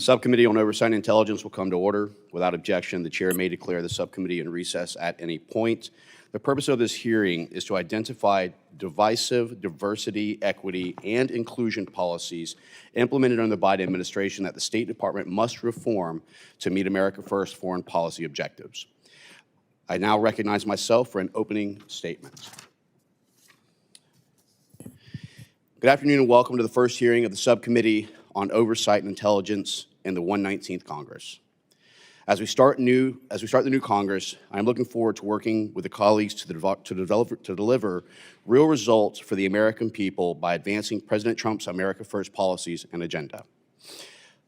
Subcommittee on Oversight and Intelligence will come to order. Without objection, the chair may declare the subcommittee in recess at any point. The purpose of this hearing is to identify divisive diversity, equity, and inclusion policies implemented under the Biden administration that the State Department must reform to meet America First foreign policy objectives. I now recognize myself for an opening statement. Good afternoon and welcome to the first hearing of the Subcommittee on Oversight and Intelligence in the 119th Congress. As we start the new Congress, I'm looking forward to working with the colleagues to deliver real results for the American people by advancing President Trump's America First policies and agenda.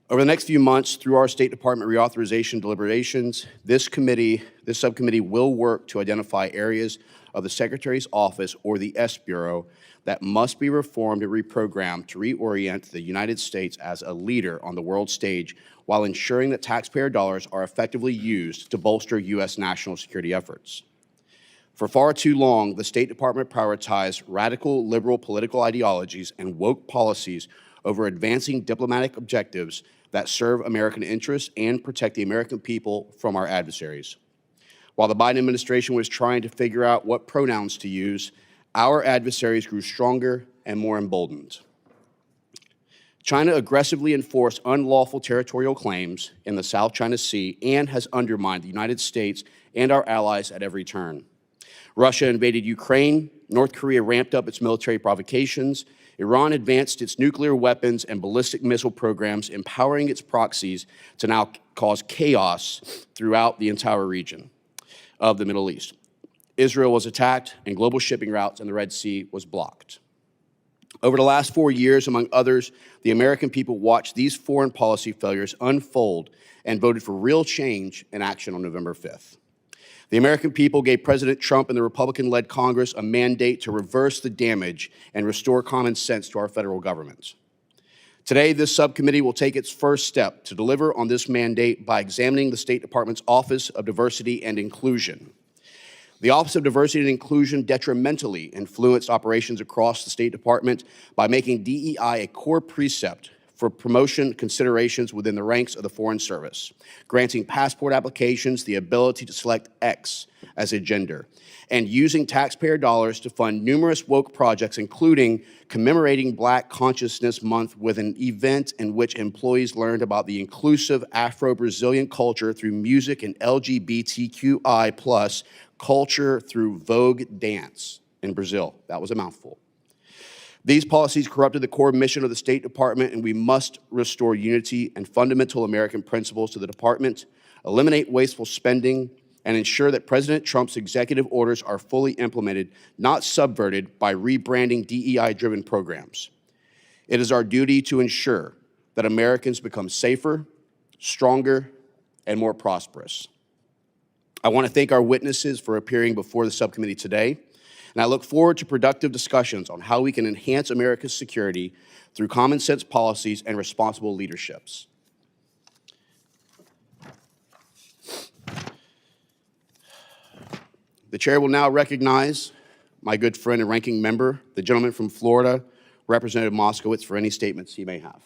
Over the next few months, through our State Department reauthorization deliberations, this subcommittee will work to identify areas of the Secretary's office or the S Bureau that must be reformed and reprogrammed to reorient the United States as a leader on the world stage while ensuring that taxpayer dollars are effectively used to bolster U.S. national security efforts. For far too long, the State Department prioritized radical liberal political ideologies and woke policies over advancing diplomatic objectives that serve American interests and protect the American people from our adversaries. While the Biden administration was trying to figure out what pronouns to use, our adversaries grew stronger and more emboldened. China aggressively enforced unlawful territorial claims in the South China Sea and has undermined the United States and our allies at every turn. Russia invaded Ukraine, North Korea ramped up its military provocations, Iran advanced its nuclear weapons and ballistic missile programs, empowering its proxies to now cause chaos throughout the entire region of the Middle East. Israel was attacked, and global shipping routes in the Red Sea was blocked. Over the last 4 years, among others, the American people watched these foreign policy failures unfold and voted for real change and action on November 5th. The American people gave President Trump and the Republican-led Congress a mandate to reverse the damage and restore common sense to our federal government. Today, this subcommittee will take its first step to deliver on this mandate by examining the State Department's Office of Diversity and Inclusion. The Office of Diversity and Inclusion detrimentally influenced operations across the State Department by making DEI a core precept for promotion considerations within the ranks of the Foreign Service, granting passport applications the ability to select X as a gender, and using taxpayer dollars to fund numerous woke projects, including commemorating Black Consciousness Month with an event in which employees learned about the inclusive Afro-Brazilian culture through music and LGBTQI+ culture through Vogue dance in Brazil. That was a mouthful. These policies corrupted the core mission of the State Department, and we must restore unity and fundamental American principles to the department, eliminate wasteful spending, and ensure that President Trump's executive orders are fully implemented, not subverted by rebranding DEI-driven programs. It is our duty to ensure that Americans become safer, stronger, and more prosperous. I want to thank our witnesses for appearing before the subcommittee today, and I look forward to productive discussions on how we can enhance America's security through common sense policies and responsible leaderships. The chair will now recognize my good friend and ranking member, the gentleman from Florida, Representative Moskowitz, for any statements he may have.